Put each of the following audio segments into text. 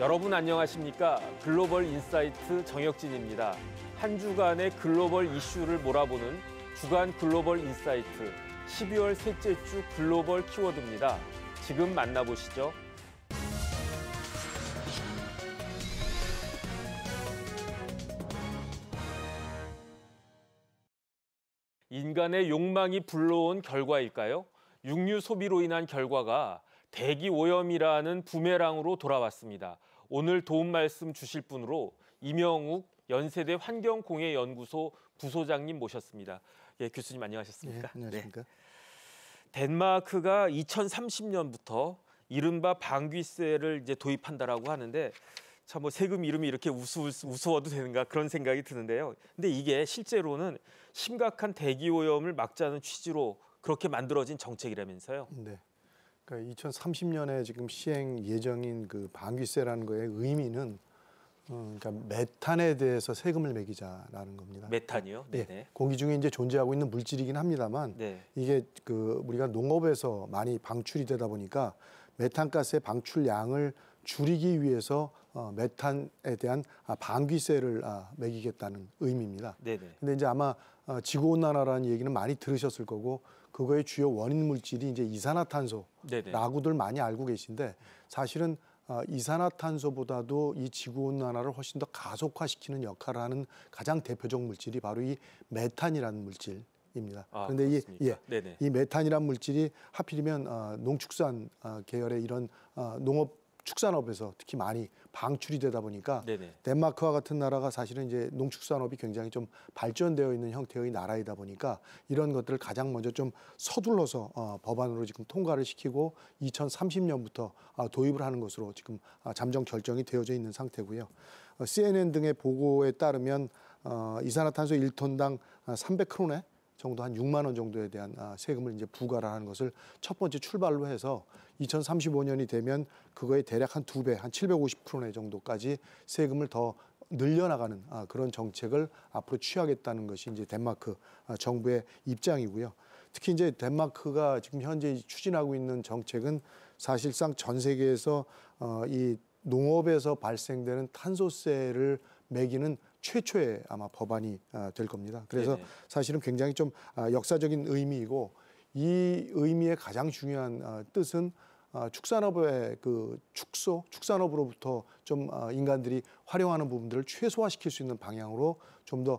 여러분 안녕하십니까? 글로벌 인사이트 정혁진입니다. 한 주간의 글로벌 이슈를 몰아보는 주간 글로벌 인사이트 12월 셋째 주 글로벌 키워드입니다. 지금 만나보시죠. 인간의 욕망이 불러온 결과일까요? 육류 소비로 인한 결과가 대기 오염이라는 부메랑으로 돌아왔습니다. 오늘 도움 말씀 주실 분으로 이명욱 연세대 환경공해연구소 부소장님 모셨습니다. 예, 교수님 안녕하셨습니까? 네, 안녕하십니까? 네. 덴마크가 2030년부터 이른바 방귀세를 이제 도입한다라고 하는데 참 뭐 세금 이름이 이렇게 우스워도 되는가 그런 생각이 드는데요. 근데 이게 실제로는 심각한 대기 오염을 막자는 취지로 그렇게 만들어진 정책이라면서요. 네. 그러니까 2030년에 지금 시행 예정인 그 방귀세라는 거의 의미는 그러니까 메탄에 대해서 세금을 매기자라는 겁니다. 메탄이요? 네네. 네. 공기 중에 이제 존재하고 있는 물질이긴 합니다만 네. 이게 그 우리가 농업에서 많이 방출이 되다 보니까 메탄가스의 방출량을 줄이기 위해서 메탄에 대한 방귀세를 매기겠다는 의미입니다. 네네. 근데 이제 아마 지구온난화라는 얘기는 많이 들으셨을 거고 그거의 주요 원인 물질이 이제 이산화탄소라고들 많이 알고 계신데 사실은 이산화탄소보다도 이 지구온난화를 훨씬 더 가속화시키는 역할을 하는 가장 대표적 물질이 바로 이 메탄이라는 물질입니다. 그런데 이 메탄이라는 물질이 하필이면 농축산 계열의 이런 농업 축산업에서 특히 많이 방출이 되다 보니까 덴마크와 같은 나라가 사실은 이제 농축산업이 굉장히 좀 발전되어 있는 형태의 나라이다 보니까 이런 것들을 가장 먼저 좀 서둘러서 법안으로 지금 통과를 시키고 2030년부터 도입을 하는 것으로 지금 잠정 결정이 되어져 있는 상태고요. CNN 등의 보고에 따르면 이산화탄소 1톤당 300크로네 정도 한 6만 원 정도에 대한 세금을 이제 부과를 하는 것을 첫 번째 출발로 해서 2035년이 되면 그거에 대략 한 2배, 한 750크로네 정도까지 세금을 더 늘려나가는 그런 정책을 앞으로 취하겠다는 것이 이제 덴마크 정부의 입장이고요. 특히 이제 덴마크가 지금 현재 추진하고 있는 정책은 사실상 전 세계에서 이 농업에서 발생되는 탄소세를 매기는 최초의 아마 법안이 될 겁니다. 그래서 사실은 굉장히 좀 역사적인 의미이고 이 의미의 가장 중요한 뜻은 축산업의 그 축산업으로부터 좀 인간들이 활용하는 부분들을 최소화시킬 수 있는 방향으로 좀 더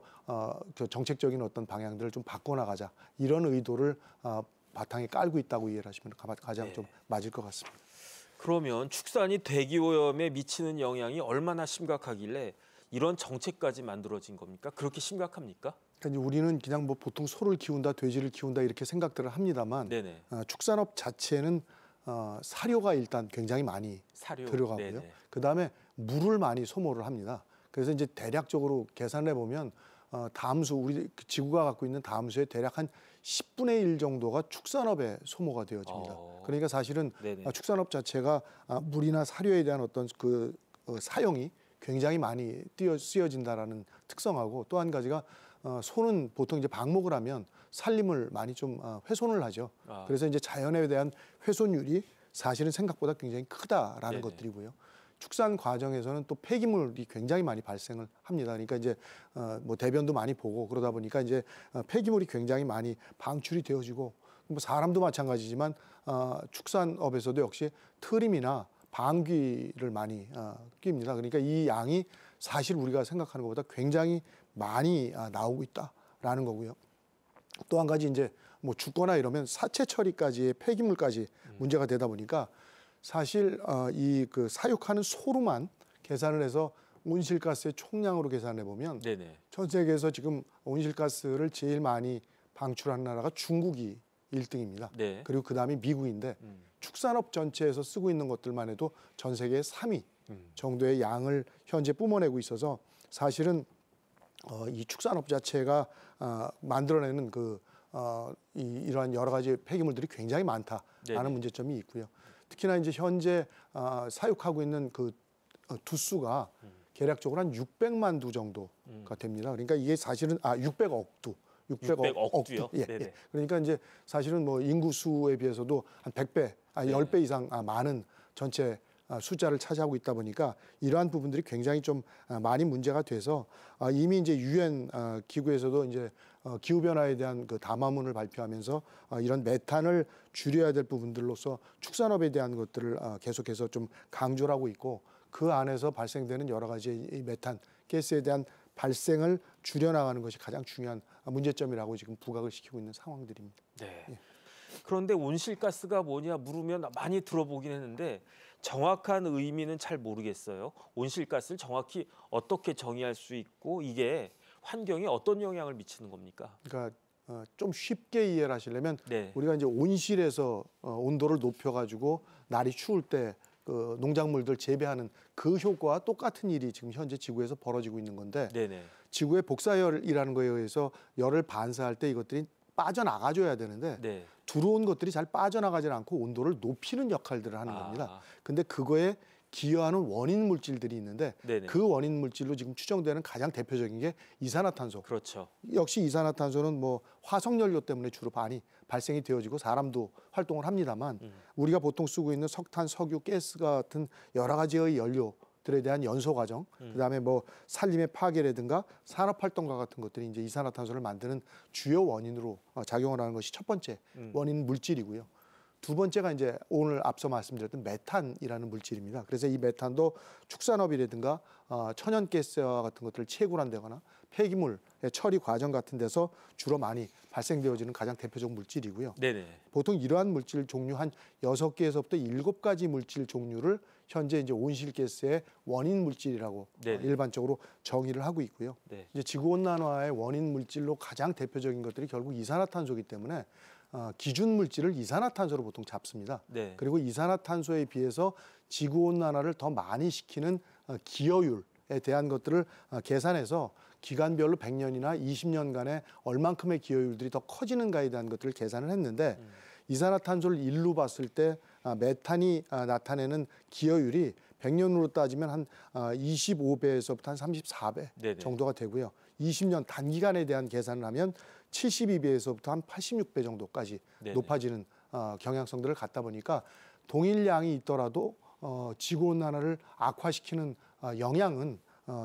그 정책적인 어떤 방향들을 좀 바꿔나가자 이런 의도를 바탕에 깔고 있다고 이해를 하시면 가장 좀 맞을 것 같습니다. 그러면 축산이 대기오염에 미치는 영향이 얼마나 심각하길래 이런 정책까지 만들어진 겁니까? 그렇게 심각합니까? 그러니까 우리는 그냥 뭐 보통 소를 키운다, 돼지를 키운다 이렇게 생각들을 합니다만 축산업 자체는 사료가 일단 굉장히 많이 들어가고요. 그다음에 물을 많이 소모를 합니다. 그래서 이제 대략적으로 계산을 해보면 담수, 우리 지구가 갖고 있는 담수의 대략 한 10분의 1 정도가 축산업에 소모가 되어집니다. 그러니까 사실은 축산업 자체가 물이나 사료에 대한 어떤 그 사용이 굉장히 많이 쓰여진다라는 특성하고 또 한 가지가 소는 보통 이제 방목을 하면 산림을 많이 좀 훼손을 하죠. 그래서 이제 자연에 대한 훼손율이 사실은 생각보다 굉장히 크다라는 것들이고요. 축산 과정에서는 또 폐기물이 굉장히 많이 발생을 합니다. 그러니까 이제 뭐 대변도 많이 보고 그러다 보니까 이제 폐기물이 굉장히 많이 방출이 되어지고 뭐 사람도 마찬가지지만 축산업에서도 역시 트림이나 방귀를 많이 낍니다. 그러니까 이 양이 사실 우리가 생각하는 것보다 굉장히 많이 나오고 있다라는 거고요. 또 한 가지 이제 뭐 죽거나 이러면 사체 처리까지의 폐기물까지 문제가 되다 보니까 사실 이 그 사육하는 소로만 계산을 해서 온실가스의 총량으로 계산해 보면 전 세계에서 지금 온실가스를 제일 많이 방출하는 나라가 중국이 1등입니다. 그리고 그다음이 미국인데 축산업 전체에서 쓰고 있는 것들만 해도 전 세계 3위 정도의 양을 현재 뿜어내고 있어서 사실은 이 축산업 자체가 만들어내는 이러한 여러 가지 폐기물들이 굉장히 많다라는 문제점이 있고요. 특히나 이제 현재 사육하고 있는 그 두수가 계략적으로 한 600만 두 정도가 됩니다. 그러니까 이게 사실은 600억 두. 600억 두요? 예. 그러니까 이제 사실은 뭐 인구 수에 비해서도 한 100배, 10배 이상 많은 전체 숫자를 차지하고 있다 보니까 이러한 부분들이 굉장히 좀 많이 문제가 돼서 이미 이제 유엔 기구에서도 이제 기후 변화에 대한 그 담화문을 발표하면서 이런 메탄을 줄여야 될 부분들로서 축산업에 대한 것들을 계속해서 좀 강조를 하고 있고, 그 안에서 발생되는 여러 가지 이 메탄 가스에 대한 발생을 줄여나가는 것이 가장 중요한 문제점이라고 지금 부각을 시키고 있는 상황들입니다. 네. 예. 그런데 온실가스가 뭐냐 물으면 많이 들어보긴 했는데 정확한 의미는 잘 모르겠어요. 온실가스를 정확히 어떻게 정의할 수 있고 이게 환경에 어떤 영향을 미치는 겁니까? 그러니까 좀 쉽게 이해를 하시려면 네. 우리가 이제 온실에서 온도를 높여가지고 날이 추울 때 그 농작물들 재배하는 그 효과와 똑같은 일이 지금 현재 지구에서 벌어지고 있는 건데, 네네. 지구의 복사열이라는 거에 의해서 열을 반사할 때 이것들이 빠져나가줘야 되는데 네. 들어온 것들이 잘 빠져나가지 않고 온도를 높이는 역할들을 하는 겁니다. 근데 그거에 기여하는 원인 물질들이 있는데 네네. 그 원인 물질로 지금 추정되는 가장 대표적인 게 이산화탄소. 그렇죠. 역시 이산화탄소는 뭐 화석 연료 때문에 주로 많이 발생이 되어지고 사람도 활동을 합니다만 우리가 보통 쓰고 있는 석탄, 석유, 가스 같은 여러 가지의 연료들에 대한 연소 과정, 그다음에 뭐 산림의 파괴라든가 산업 활동과 같은 것들이 이제 이산화탄소를 만드는 주요 원인으로 작용을 하는 것이 첫 번째 원인 물질이고요. 두 번째가 이제 오늘 앞서 말씀드렸던 메탄이라는 물질입니다. 그래서 이 메탄도 축산업이라든가 천연가스와 같은 것들을 채굴한다거나 폐기물의 처리 과정 같은 데서 주로 많이 발생되어지는 가장 대표적 물질이고요. 네네. 보통 이러한 물질 종류 한 6개에서부터 7가지 물질 종류를 현재 이제 온실가스의 원인 물질이라고 일반적으로 정의를 하고 있고요. 네. 이제 지구 온난화의 원인 물질로 가장 대표적인 것들이 결국 이산화탄소이기 때문에 기준 물질을 이산화탄소로 보통 잡습니다. 네. 그리고 이산화탄소에 비해서 지구 온난화를 더 많이 시키는 기여율에 대한 것들을 계산해서 기간별로 100년이나 20년간의 얼만큼의 기여율들이 더 커지는가에 대한 것들을 계산을 했는데 이산화탄소를 일로 봤을 때 메탄이 나타내는 기여율이 100년으로 따지면 한 25배에서부터 한 34배 네네. 정도가 되고요. 20년 단기간에 대한 계산을 하면 72배에서부터 한 86배 정도까지 네네. 높아지는 경향성들을 갖다 보니까 동일량이 있더라도 지구온난화를 악화시키는 영향은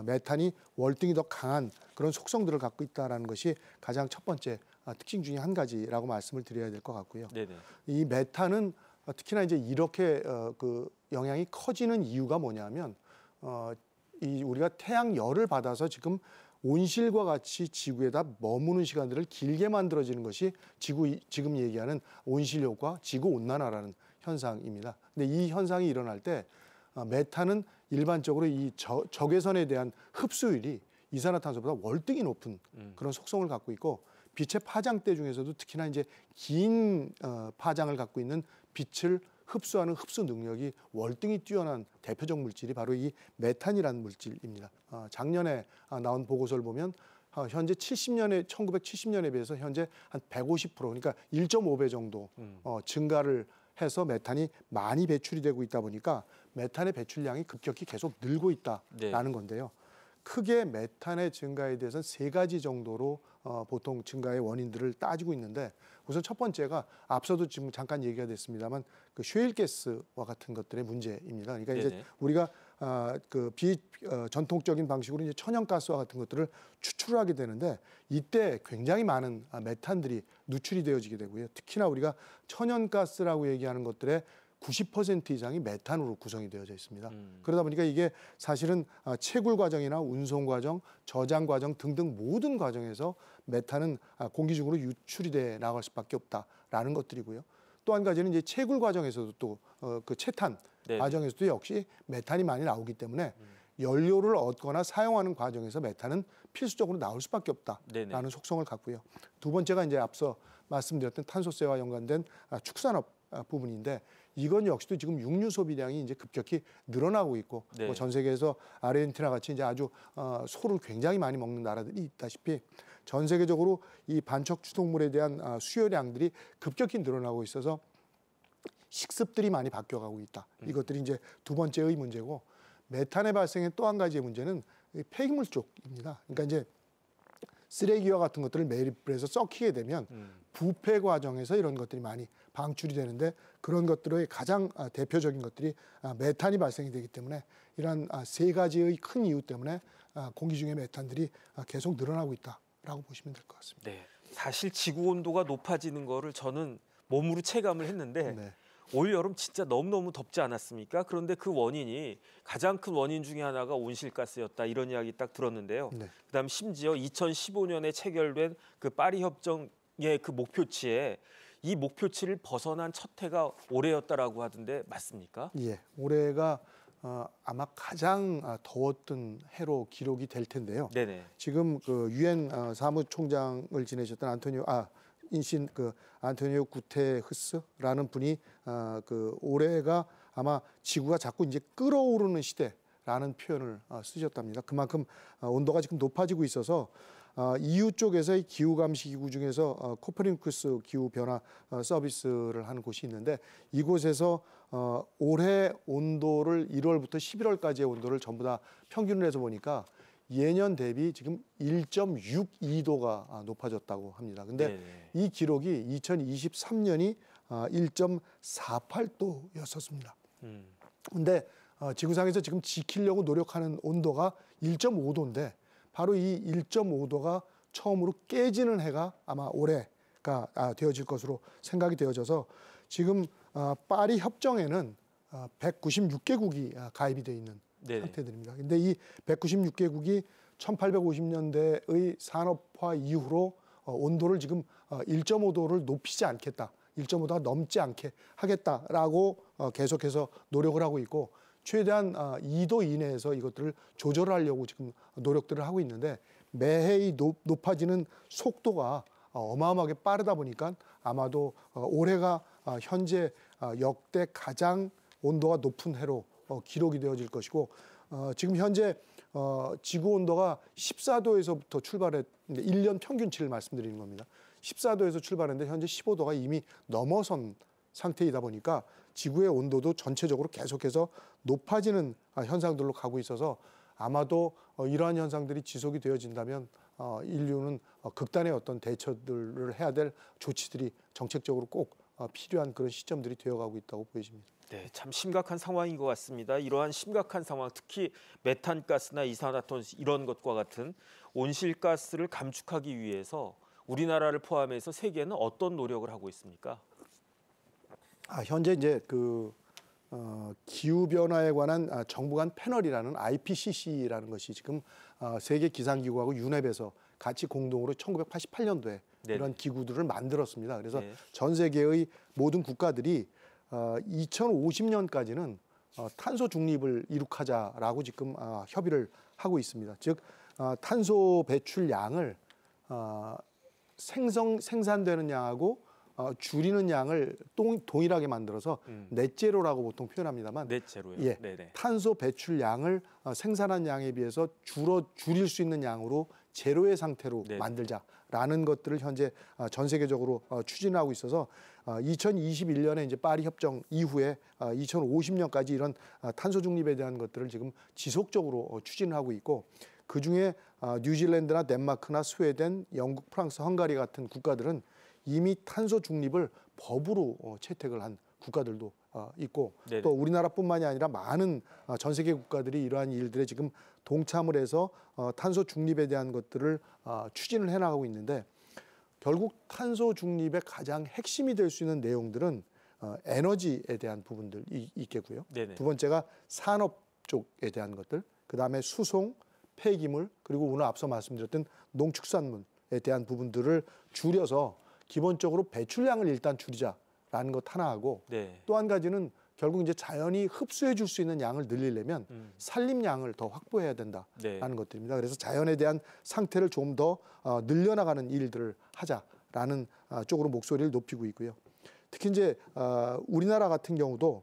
메탄이 월등히 더 강한 그런 속성들을 갖고 있다는 것이 가장 첫 번째 특징 중에 한 가지라고 말씀을 드려야 될 것 같고요. 네네. 이 메탄은 특히나 이제 이렇게 그 영향이 커지는 이유가 뭐냐면 이 우리가 태양 열을 받아서 지금 온실과 같이 지구에다 머무는 시간들을 길게 만들어지는 것이 지금 얘기하는 온실 효과, 지구 온난화라는 현상입니다. 근데 이 현상이 일어날 때 메탄은 일반적으로 이 적외선에 대한 흡수율이 이산화탄소보다 월등히 높은 그런 속성을 갖고 있고, 빛의 파장대 중에서도 특히나 이제 긴 파장을 갖고 있는 빛을 흡수하는 흡수 능력이 월등히 뛰어난 대표적 물질이 바로 이 메탄이라는 물질입니다. 작년에 나온 보고서를 보면 현재 1970년에 비해서 현재 한 150% 그러니까 1.5배 정도 증가를 해서 메탄이 많이 배출이 되고 있다 보니까 메탄의 배출량이 급격히 계속 늘고 있다라는 건데요. 크게 메탄의 증가에 대해서는 3가지 정도로 보통 증가의 원인들을 따지고 있는데, 우선 첫 번째가 앞서도 지금 잠깐 얘기가 됐습니다만 그 셰일가스와 같은 것들의 문제입니다. 그러니까 네네. 이제 우리가 그 전통적인 방식으로 이제 천연가스와 같은 것들을 추출하게 되는데 이때 굉장히 많은 메탄들이 누출이 되어지게 되고요. 특히나 우리가 천연가스라고 얘기하는 것들의 90% 이상이 메탄으로 구성이 되어져 있습니다. 그러다 보니까 이게 사실은 채굴 과정이나 운송 과정, 저장 과정 등등 모든 과정에서 메탄은 공기 중으로 유출이 돼 나갈 수밖에 없다라는 것들이고요. 또 한 가지는 이제 채굴 과정에서도 또 그 채탄 네네. 과정에서도 역시 메탄이 많이 나오기 때문에 연료를 얻거나 사용하는 과정에서 메탄은 필수적으로 나올 수밖에 없다라는 네네. 속성을 갖고요. 두 번째가 이제 앞서 말씀드렸던 탄소세와 연관된 축산업 부분인데, 이건 역시도 지금 육류 소비량이 이제 급격히 늘어나고 있고 네. 뭐 전 세계에서 아르헨티나 같이 이제 아주 소를 굉장히 많이 먹는 나라들이 있다시피 전 세계적으로 이 반척 추동물에 대한 수요량들이 급격히 늘어나고 있어서 식습들이 많이 바뀌어가고 있다. 이것들이 이제 두 번째의 문제고, 메탄의 발생의 또 한 가지의 문제는 폐기물 쪽입니다. 그러니까 이제 쓰레기와 같은 것들을 매립을 해서 썩히게 되면 부패 과정에서 이런 것들이 많이 방출이 되는데 그런 것들의 가장 대표적인 것들이 메탄이 발생이 되기 때문에 이러한 세 가지의 큰 이유 때문에 공기 중의 메탄들이 계속 늘어나고 있다라고 보시면 될 것 같습니다. 네, 사실 지구 온도가 높아지는 거를 저는 몸으로 체감을 했는데 네. 올 여름 진짜 너무너무 덥지 않았습니까? 그런데 그 원인이 가장 큰 원인 중에 하나가 온실가스였다 이런 이야기 딱 들었는데요. 네. 그다음 심지어 2015년에 체결된 그 파리 협정의 그 목표치에 이 목표치를 벗어난 첫 해가 올해였다라고 하던데 맞습니까? 예, 올해가 아마 가장 더웠던 해로 기록이 될 텐데요. 네네. 지금 그 유엔 사무총장을 지내셨던 안토니오 구테흐스라는 분이 그 올해가 아마 지구가 자꾸 이제 끓어오르는 시대라는 표현을 쓰셨답니다. 그만큼 온도가 지금 높아지고 있어서 EU 쪽에서의 기후 감시 기구 중에서 코퍼니쿠스 기후 변화 서비스를 하는 곳이 있는데 이곳에서 올해 온도를 1월부터 11월까지의 온도를 전부 다 평균을 해서 보니까 예년 대비 지금 1.62도가 높아졌다고 합니다. 근데 이 기록이 2023년이 1.48도였었습니다. 근데 지구상에서 지금 지키려고 노력하는 온도가 1.5도인데 바로 이 1.5도가 처음으로 깨지는 해가 아마 올해가 되어질 것으로 생각이 되어져서 지금 파리 협정에는 196개국이 가입이 되어 있는 상태들입니다. 근데 이 196개국이 1850년대의 산업화 이후로 온도를 지금 1.5도를 높이지 않겠다, 1.5도가 넘지 않게 하겠다라고 계속해서 노력을 하고 있고 최대한 2도 이내에서 이것들을 조절하려고 지금 노력들을 하고 있는데 매해 이 높아지는 속도가 어마어마하게 빠르다 보니까 아마도 올해가 현재 역대 가장 온도가 높은 해로 기록이 되어질 것이고 지금 현재 지구 온도가 14도에서부터 출발했는데 1년 평균치를 말씀드리는 겁니다. 14도에서 출발했는데 현재 15도가 이미 넘어선 상태이다 보니까 지구의 온도도 전체적으로 계속해서 높아지는 현상들로 가고 있어서 아마도 이러한 현상들이 지속이 되어진다면 인류는 극단의 어떤 대처들을 해야 될 조치들이 정책적으로 꼭 필요한 그런 시점들이 되어가고 있다고 보여집니다. 네, 참 심각한 상황인 것 같습니다. 이러한 심각한 상황, 특히 메탄가스나 이산화탄소 이런 것과 같은 온실가스를 감축하기 위해서 우리나라를 포함해서 세계는 어떤 노력을 하고 있습니까? 현재 이제 기후 변화에 관한 정부 간 패널이라는 IPCC라는 것이 지금 세계 기상기구하고 유넵에서 같이 공동으로 1988년도에 이런 기구들을 만들었습니다. 그래서 전 세계의 모든 국가들이 2050년까지는 탄소 중립을 이룩하자라고 지금 협의를 하고 있습니다. 즉 탄소 배출량을 생산되는 양하고 줄이는 양을 동일하게 만들어서 넷제로라고 보통 표현합니다만, 넷제로요. 예, 탄소 배출량을 생산한 양에 비해서 줄일 수 있는 양으로 제로의 상태로 만들자라는 것들을 현재 전 세계적으로 추진하고 있어서 2021년에 이제 파리 협정 이후에 2050년까지 이런 탄소 중립에 대한 것들을 지금 지속적으로 추진하고 있고 그 중에 뉴질랜드나 덴마크나 스웨덴, 영국, 프랑스, 헝가리 같은 국가들은 이미 탄소 중립을 법으로 채택을 한 국가들도 있고 또 우리나라뿐만이 아니라 많은 전 세계 국가들이 이러한 일들에 지금 동참을 해서 탄소 중립에 대한 것들을 추진을 해나가고 있는데 결국 탄소 중립의 가장 핵심이 될 수 있는 내용들은 에너지에 대한 부분들이 있겠고요. 두 번째가 산업 쪽에 대한 것들, 그 다음에 수송, 폐기물, 그리고 오늘 앞서 말씀드렸던 농축산물에 대한 부분들을 줄여서 기본적으로 배출량을 일단 줄이자라는 것 하나 하고 또 한 가지는 결국 이제 자연이 흡수해 줄 수 있는 양을 늘리려면 산림량을 더 확보해야 된다라는 것들입니다. 그래서 자연에 대한 상태를 좀 더 늘려나가는 일들을 하자라는 쪽으로 목소리를 높이고 있고요. 특히 이제 우리나라 같은 경우도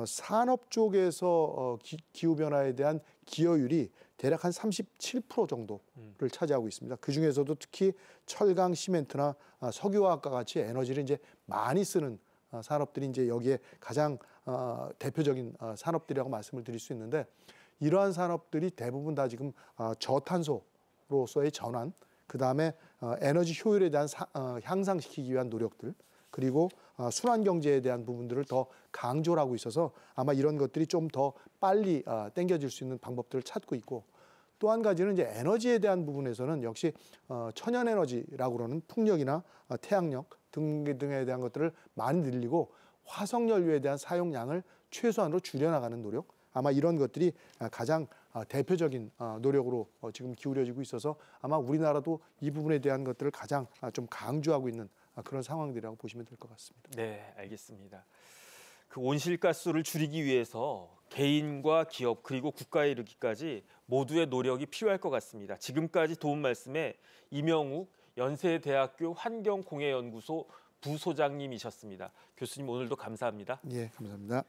산업 쪽에서 기후 변화에 대한 기여율이 대략 한 37% 정도를 차지하고 있습니다. 그 중에서도 특히 철강, 시멘트나 석유화학과 같이 에너지를 이제 많이 쓰는 산업들이 이제 여기에 가장 대표적인 산업들이라고 말씀을 드릴 수 있는데 이러한 산업들이 대부분 다 지금 저탄소로서의 전환 그다음에 에너지 효율에 대한 향상시키기 위한 노력들, 그리고 순환 경제에 대한 부분들을 더 강조를 하고 있어서 아마 이런 것들이 좀 더 빨리 당겨질 수 있는 방법들을 찾고 있고, 또 한 가지는 이제 에너지에 대한 부분에서는 역시 천연 에너지라고 그러는 풍력이나 태양력 등에 대한 것들을 많이 늘리고 화석 연료에 대한 사용량을 최소한으로 줄여나가는 노력, 아마 이런 것들이 가장 대표적인 노력으로 지금 기울여지고 있어서 아마 우리나라도 이 부분에 대한 것들을 가장 좀 강조하고 있는 그런 상황들이라고 보시면 될 것 같습니다. 네, 알겠습니다. 그 온실가스를 줄이기 위해서 개인과 기업 그리고 국가에 이르기까지 모두의 노력이 필요할 것 같습니다. 지금까지 도움 말씀에 이명욱 연세대학교 환경공해연구소 부소장님이셨습니다. 교수님 오늘도 감사합니다. 예, 감사합니다.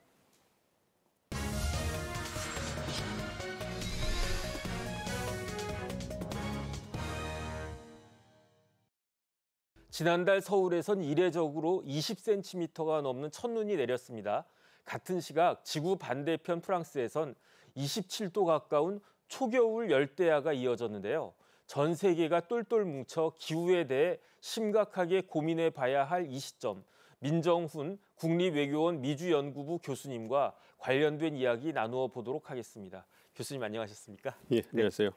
지난달 서울에선 이례적으로 20cm가 넘는 첫눈이 내렸습니다. 같은 시각 지구 반대편 프랑스에선 27도 가까운 초겨울 열대야가 이어졌는데요. 전 세계가 똘똘 뭉쳐 기후에 대해 심각하게 고민해 봐야 할 이 시점, 민정훈 국립외교원 미주연구부 교수님과 관련된 이야기 나누어 보도록 하겠습니다. 교수님 안녕하셨습니까? 예, 안녕하세요.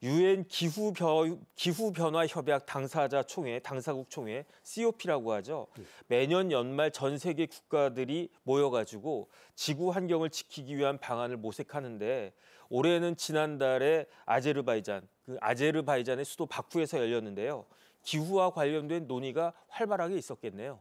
유엔 기후변화협약 당사자 총회, 당사국 총회, COP라고 하죠. 매년 연말 전 세계 국가들이 모여가지고 지구 환경을 지키기 위한 방안을 모색하는데 올해는 지난달에 아제르바이잔의 수도 바쿠에서 열렸는데요. 기후와 관련된 논의가 활발하게 있었겠네요.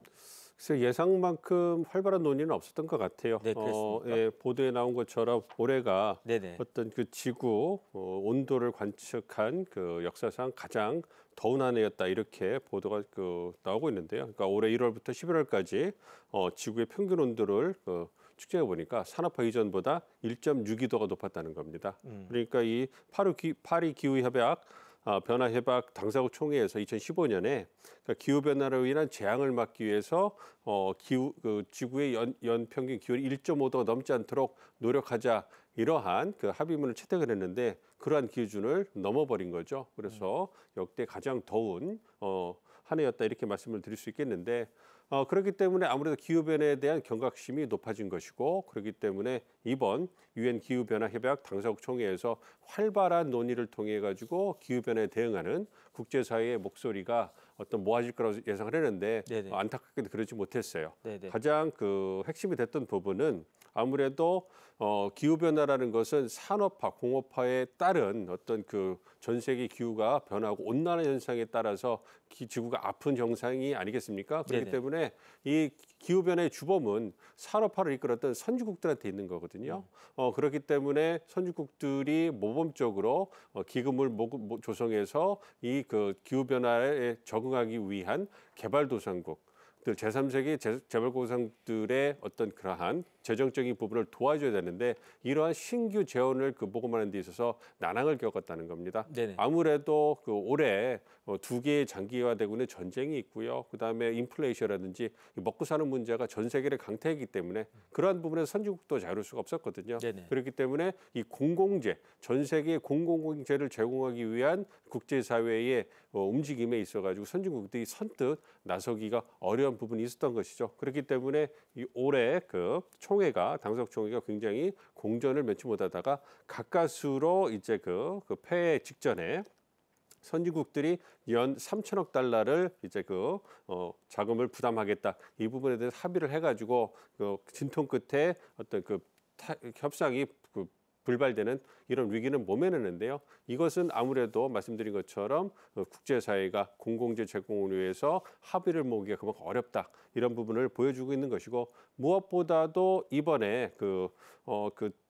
그래서 예상만큼 활발한 논의는 없었던 것 같아요. 네, 그렇습니까? 예, 보도에 나온 것처럼 올해가 네네. 어떤 그 지구 온도를 관측한 그 역사상 가장 더운 한 해였다 이렇게 보도가 나오고 있는데요. 그러니까 올해 1월부터 11월까지 지구의 평균 온도를 측정해 보니까 산업화 이전보다 1.62도가 높았다는 겁니다. 그러니까 이 파리 기후 협약 변화협약 당사국 총회에서 2015년에 그러니까 기후 변화로 인한 재앙을 막기 위해서 지구의 연 평균 기온이 1.5도가 넘지 않도록 노력하자 이러한 그 합의문을 채택을 했는데 그러한 기준을 넘어버린 거죠. 그래서 역대 가장 더운 한 해였다 이렇게 말씀을 드릴 수 있겠는데 그렇기 때문에 아무래도 기후변화에 대한 경각심이 높아진 것이고 그렇기 때문에 이번 유엔 기후변화협약 당사국 총회에서 활발한 논의를 통해 가지고 기후변화에 대응하는 국제사회의 목소리가 모아질 거라고 예상을 했는데 안타깝게도 그러지 못했어요. 네네. 가장 핵심이 됐던 부분은 아무래도 기후변화라는 것은 산업화, 공업화에 따른 전 세계 기후가 변하고 온난화 현상에 따라서 지구가 아픈 현상이 아니겠습니까? 그렇기 네네. 때문에 이 기후변화의 주범은 산업화를 이끌었던 선진국들한테 있는 거거든요. 그렇기 때문에 선진국들이 모범적으로 기금을 조성해서 이 기후변화에 적응하기 위한 개발도상국 제3세계 개발도상국들의 그러한 재정적인 부분을 도와줘야 되는데 이러한 신규 재원을 모금하는 데 있어서 난항을 겪었다는 겁니다. 네네. 아무래도 올해 두 개의 장기화되고 있는 전쟁이 있고요. 그다음에 인플레이션이라든지 먹고 사는 문제가 전 세계를 강타했기 때문에 그러한 부분에서 선진국도 자유로울 수가 없었거든요. 네네. 그렇기 때문에 이 공공재, 전 세계의 공공재를 제공하기 위한 국제사회의 움직임에 있어가지고 선진국들이 선뜻 나서기가 어려운 부분이 있었던 것이죠. 그렇기 때문에 이 올해 총회가 당사국 총회가 굉장히 공전을 면치 못하다가 가까스로 이제 폐회 직전에 선진국들이 연 3천억 달러를 이제 자금을 부담하겠다 이 부분에 대해서 합의를 해가지고 진통 끝에 협상이 불발되는 이런 위기는 모면했는데요. 이것은 아무래도 말씀드린 것처럼 국제사회가 공공재 제공을 위해서 합의를 모으기가 그만큼 어렵다 이런 부분을 보여주고 있는 것이고 무엇보다도 이번에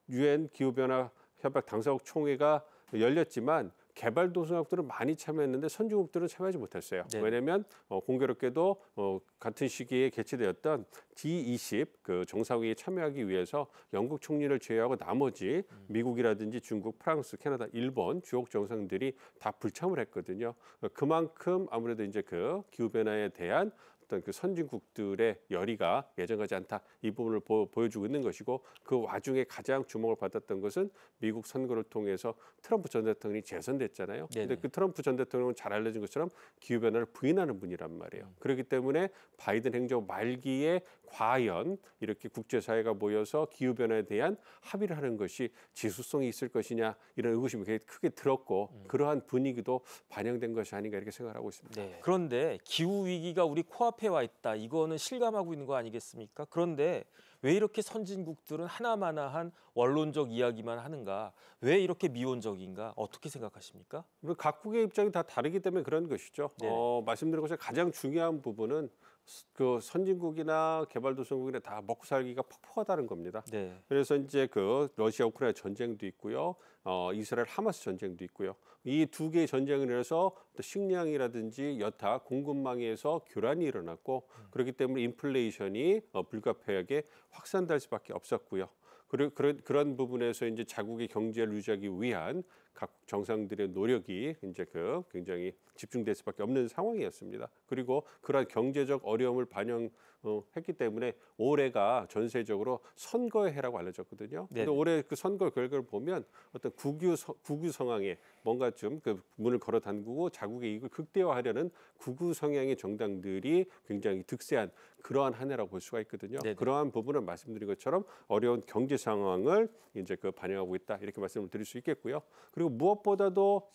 유엔 기후변화 협약 당사국 총회가 열렸지만 개발도상국들은 많이 참여했는데 선진국들은 참여하지 못했어요. 네. 왜냐하면 공교롭게도 같은 시기에 개최되었던 G20 정상회의에 참여하기 위해서 영국 총리를 제외하고 나머지 미국이라든지 중국, 프랑스, 캐나다, 일본 주요 정상들이 다 불참을 했거든요. 그만큼 아무래도 이제 기후 변화에 대한 어떤 그 선진국들의 열의가 예전 같지 않다 이 부분을 보여주고 있는 것이고 그 와중에 가장 주목을 받았던 것은 미국 선거를 통해서 트럼프 전 대통령이 재선됐잖아요. 근데 그 트럼프 전 대통령은 잘 알려진 것처럼 기후 변화를 부인하는 분이란 말이에요. 그렇기 때문에 바이든 행정 말기에 과연 이렇게 국제사회가 모여서 기후 변화에 대한 합의를 하는 것이 지속성이 있을 것이냐 이런 의구심이 크게 들었고 그러한 분위기도 반영된 것이 아닌가 이렇게 생각하고 있습니다. 네. 그런데 기후 위기가 우리 코앞에 와 있다. 이거는 실감하고 있는 거 아니겠습니까? 그런데 왜 이렇게 선진국들은 하나마나한 원론적 이야기만 하는가? 왜 이렇게 미온적인가? 어떻게 생각하십니까? 각국의 입장이 다 다르기 때문에 그런 것이죠. 말씀드린 것처럼 가장 중요한 부분은 그 선진국이나 개발도상국이나 다 먹고 살기가 퍽퍽하다는 겁니다. 네. 그래서 이제 그 러시아 우크라이나 전쟁도 있고요, 이스라엘 하마스 전쟁도 있고요. 이 두 개의 전쟁을 인해서 식량이라든지 여타 공급망에서 교란이 일어났고 그렇기 때문에 인플레이션이 불가피하게 확산될 수밖에 없었고요. 그런 부분에서 이제 자국의 경제를 유지하기 위한 각국 정상들의 노력이 이제 굉장히 집중될 수밖에 없는 상황이었습니다. 그리고 그러한 경제적 어려움을 반영했기 때문에 올해가 전세적으로 선거의 해라고 알려졌거든요. 그런데 올해 그 선거 결과를 보면 어떤 국유 성향에 뭔가 좀 그 문을 걸어 담그고 자국의 이익을 극대화하려는 극우 성향의 정당들이 굉장히 득세한 그러한 한 해라고 볼 수가 있거든요. 그러한 부분은 말씀드린 것처럼 어려운 경제 상황을 이제 반영하고 있다 이렇게 말씀을 드릴 수 있겠고요. 그리고 무엇보다도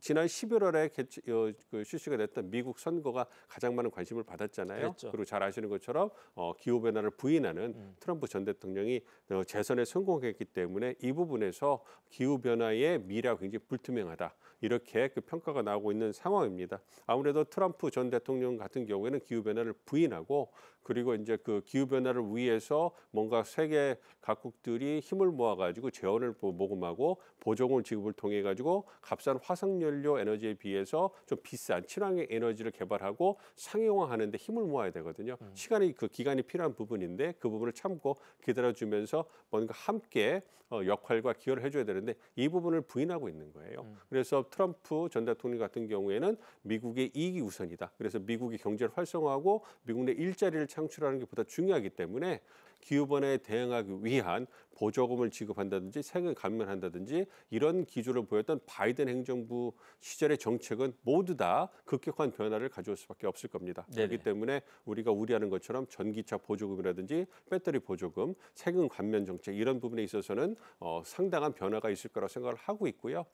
지난 11월에 실시가 됐던 미국 선거가 가장 많은 관심을 받았잖아요. 그랬죠. 그리고 잘 아시는 것처럼 기후 변화를 부인하는 트럼프 전 대통령이 재선에 성공했기 때문에 이 부분에서 기후 변화의 미래가 굉장히 불투명하다. 이렇게 평가가 나오고 있는 상황입니다. 아무래도 트럼프 전 대통령 같은 경우에는 기후 변화를 부인하고 그리고 이제 그 기후 변화를 위해서 뭔가 세계 각국들이 힘을 모아가지고 재원을 모금하고 보조금을 지급을 통해 가지고 값싼 화석연료 에너지에 비해서 좀 비싼 친환경 에너지를 개발하고 상용화하는데 힘을 모아야 되거든요. 기간이 필요한 부분인데 그 부분을 참고 기다려주면서 뭔가 함께 역할과 기여를 해줘야 되는데 이 부분을 부인하고 있는 거예요. 그래서 트럼프 전 대통령 같은 경우에는 미국의 이익이 우선이다. 그래서 미국의 경제를 활성화하고 미국 내 일자리를 창출하는 게 보다 중요하기 때문에 기후변화에 대응하기 위한 보조금을 지급한다든지 세금 감면한다든지 이런 기조를 보였던 바이든 행정부 시절의 정책은 모두 다 급격한 변화를 가져올 수밖에 없을 겁니다. 그렇기 때문에 우리가 우려하는 것처럼 전기차 보조금이라든지 배터리 보조금, 세금 감면 정책 이런 부분에 있어서는 상당한 변화가 있을 거라고 생각을 하고 있고요.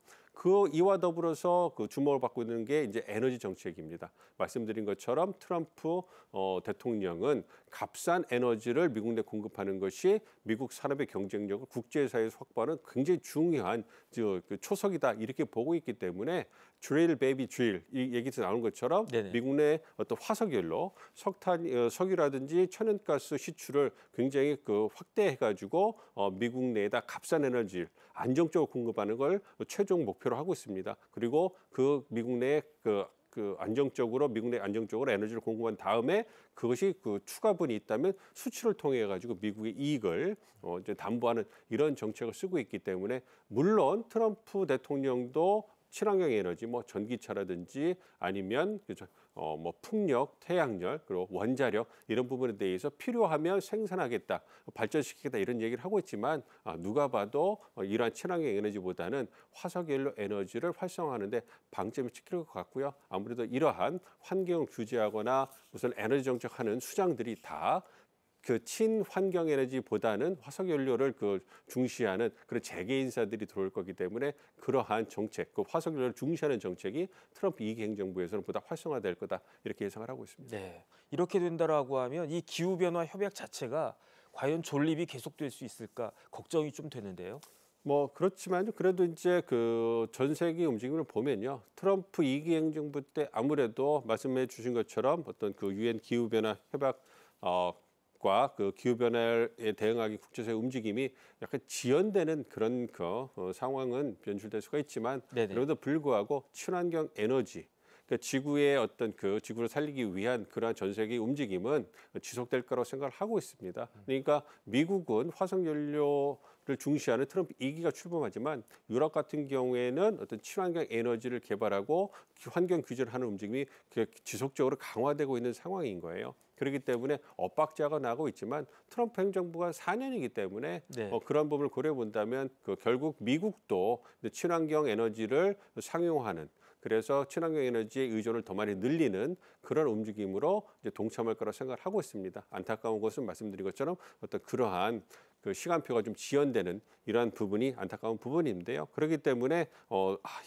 이와 더불어서 주목을 받고 있는 게 이제 에너지 정책입니다. 말씀드린 것처럼 트럼프 대통령은 값싼 에너지를 미국 내 공급하는 것이 미국 산업의 경쟁력을 국제사회에서 확보하는 굉장히 중요한 초석이다 이렇게 보고 있기 때문에 드릴 베이비 드릴 이 얘기에서 나오는 것처럼 미국 내 어떤 화석연료, 석유라든지 천연가스 시출을 굉장히 확대해가지고 미국 내에다 값싼 에너지를 안정적으로 공급하는 걸 최종 목표로 하고 있습니다. 그리고 미국 내 미국 내 안정적으로 에너지를 공급한 다음에 그것이 추가분이 있다면 수출을 통해 가지고 미국의 이익을 이제 담보하는 이런 정책을 쓰고 있기 때문에 물론 트럼프 대통령도 친환경 에너지, 전기차라든지 아니면 풍력, 태양열, 그리고 원자력 이런 부분에 대해서 필요하면 생산하겠다, 발전시키겠다 이런 얘기를 하고 있지만 누가 봐도 이러한 친환경 에너지보다는 화석연료 에너지를 활성화하는데 방점이 찍힐 것 같고요. 아무래도 이러한 환경을 규제하거나 무슨 에너지 정책하는 수장들이 다 친환경 에너지보다는 화석연료를 중시하는 그런 재계 인사들이 들어올 거기 때문에 그러한 정책, 화석연료를 중시하는 정책이 트럼프 2기 행정부에서는 보다 활성화될 거다 이렇게 예상을 하고 있습니다. 네, 이렇게 된다라고 하면 이 기후변화 협약 자체가 과연 존립이 계속될 수 있을까 걱정이 좀 되는데요. 그렇지만 그래도 이제 전 세계 움직임을 보면요, 트럼프 2기 행정부 때 아무래도 말씀해 주신 것처럼 어떤 유엔 기후변화 협약 과 기후변화에 대응하기 국제사회 움직임이 약간 지연되는 그런 상황은 변출될 수가 있지만 그럼에도 불구하고 친환경 에너지, 그러니까 지구의 어떤 지구를 살리기 위한 그러한 전 세계 움직임은 지속될 거라고 생각을 하고 있습니다. 그러니까 미국은 화석연료 중시하는 트럼프 2기가 출범하지만 유럽 같은 경우에는 어떤 친환경 에너지를 개발하고 환경 규제를 하는 움직임이 지속적으로 강화되고 있는 상황인 거예요. 그렇기 때문에 엇박자가 나고 있지만 트럼프 행정부가 4년이기 때문에 그런 부분을 고려해 본다면 결국 미국도 친환경 에너지를 상용화하는 그래서 친환경 에너지의 의존을 더 많이 늘리는 그런 움직임으로 이제 동참할 거라 생각을 하고 있습니다. 안타까운 것은 말씀드린 것처럼 어떤 그러한 그 시간표가 좀 지연되는 이러한 부분이 안타까운 부분인데요. 그렇기 때문에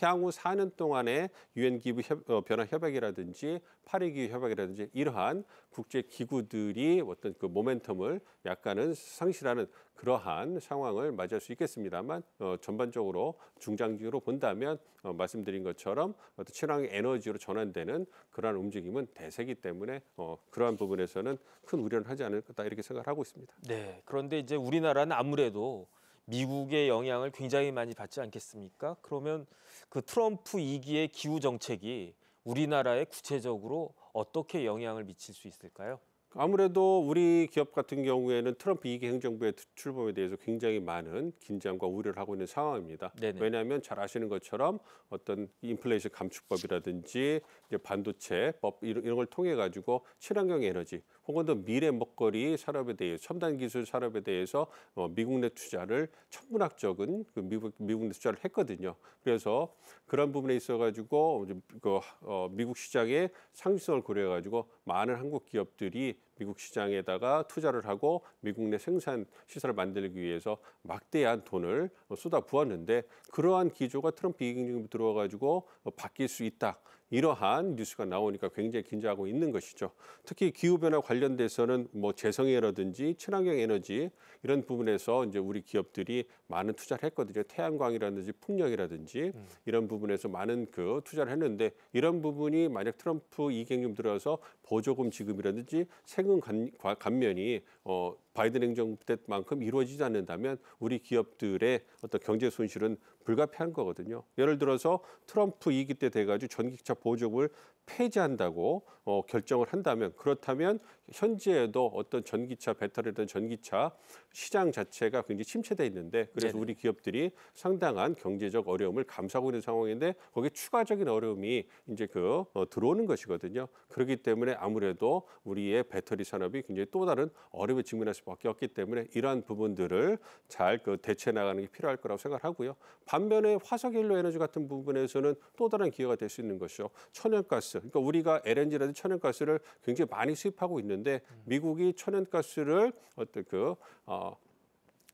향후 4년 동안의 유엔 기후 변화 협약이라든지 파리 기후 협약이라든지 이러한 국제 기구들이 어떤 그 모멘텀을 약간은 상실하는 그러한 상황을 맞이할 수 있겠습니다만 전반적으로 중장기로 본다면 말씀드린 것처럼 어떤 친환경 에너지로 전환되는 그러한 움직임은 대세이기 때문에 그러한 부분에서는 큰 우려는 하지 않을 거다 이렇게 생각을 하고 있습니다. 네, 그런데 이제 우리나라는 아무래도 미국의 영향을 굉장히 많이 받지 않겠습니까? 그러면 그 트럼프 2기의 기후 정책이 우리나라에 구체적으로 어떻게 영향을 미칠 수 있을까요? 아무래도 우리 기업 같은 경우에는 트럼프 2기 행정부의 출범에 대해서 굉장히 많은 긴장과 우려를 하고 있는 상황입니다. 네네. 왜냐하면 잘 아시는 것처럼 어떤 인플레이션 감축법이라든지 이제 반도체법 이런 걸 통해 가지고 친환경 에너지 혹은 더 미래 먹거리 산업에 대해 첨단 기술 산업에 대해서 미국 내 투자를 천문학적인 그 미국 내 투자를 했거든요. 그래서 그런 부분에 있어 가지고 미국 시장의 상승성을 고려해 가지고 많은 한국 기업들이 미국 시장에다가 투자를 하고 미국 내 생산 시설을 만들기 위해서 막대한 돈을 쏟아 부었는데 그러한 기조가 트럼프 2기 행정부 들어와 가지고 바뀔 수 있다. 이러한 뉴스가 나오니까 굉장히 긴장하고 있는 것이죠. 특히 기후변화 관련돼서는 뭐 재생에너지라든지 친환경 에너지 이런 부분에서 이제 우리 기업들이 많은 투자를 했거든요. 태양광이라든지 풍력이라든지 이런 부분에서 많은 그 투자를 했는데 이런 부분이 만약 트럼프 2기 행정부 들어서 보조금 지급이라든지 세금 감면이 바이든 행정부 때만큼 이루어지지 않는다면 우리 기업들의 어떤 경제 손실은 불가피한 거거든요. 예를 들어서 트럼프 2기 때 돼가지고 전기차 보조금을 폐지한다고 결정을 한다면 그렇다면 현재에도 어떤 전기차 배터리든 전기차 시장 자체가 굉장히 침체돼 있는데 그래서 네네. 우리 기업들이 상당한 경제적 어려움을 감수하고 있는 상황인데 거기에 추가적인 어려움이 이제 들어오는 것이거든요. 그렇기 때문에 아무래도 우리의 배터리 산업이 굉장히 또 다른 어려움에 직면할 수밖에 없기 때문에 이러한 부분들을 잘 대처해 나가는 게 필요할 거라고 생각하고요. 반면에 화석연료 에너지 같은 부분에서는 또 다른 기회가 될 수 있는 것이죠. 천연가스. 그러니까 우리가 LNG라든지 천연가스를 굉장히 많이 수입하고 있는데 미국이 천연가스를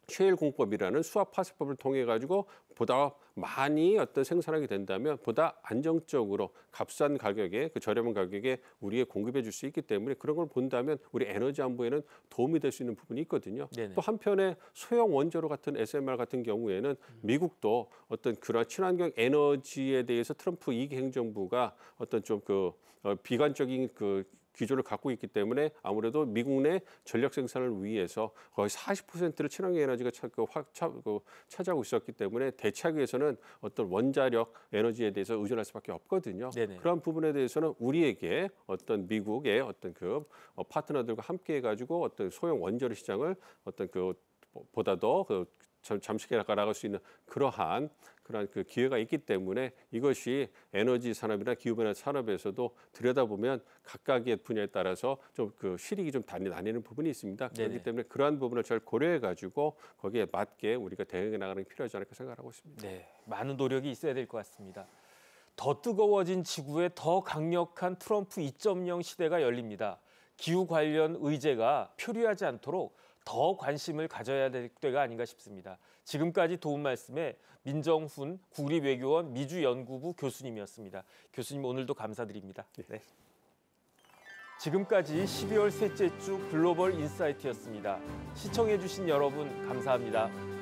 셰일 공법이라는 수압 파쇄법을 통해 가지고 보다 많이 생산하게 된다면 보다 안정적으로 값싼 가격에 저렴한 가격에 우리에 공급해 줄 수 있기 때문에 그런 걸 본다면 우리 에너지 안보에는 도움이 될 수 있는 부분이 있거든요. 네네. 또 한편에 소형 원자로 같은 SMR 같은 경우에는 미국도 어떤 그런 친환경 에너지에 대해서 트럼프 2기 행정부가 어떤 좀 비관적인 기조를 갖고 있기 때문에 아무래도 미국 내 전력 생산을 위해서 거의 40%를 친환경 에너지가 차지하고 있었기 때문에 대체하기 위해서는 어떤 원자력 에너지에 대해서 의존할 수밖에 없거든요. 네네. 그런 부분에 대해서는 우리에게 어떤 미국의 어떤 파트너들과 함께 해가지고 어떤 소형 원자력 시장을 어떤 보다 더 잠식해 나갈 수 있는 그러한 기회가 있기 때문에 이것이 에너지 산업이나 기후변화 산업에서도 들여다보면 각각의 분야에 따라서 좀 실익이 좀 나뉘는 부분이 있습니다. 네네. 그렇기 때문에 그러한 부분을 잘 고려해 가지고 거기에 맞게 우리가 대응해 나가는 게 필요하지 않을까 생각하고 있습니다. 네, 많은 노력이 있어야 될 것 같습니다. 더 뜨거워진 지구에 더 강력한 트럼프 2.0 시대가 열립니다. 기후 관련 의제가 표류하지 않도록 더 관심을 가져야 될 때가 아닌가 싶습니다. 지금까지 도움 말씀에 민정훈 국립외교원 미주연구부 교수님이었습니다. 교수님 오늘도 감사드립니다. 네. 지금까지 12월 셋째 주 글로벌 인사이트였습니다. 시청해 주신 여러분 감사합니다.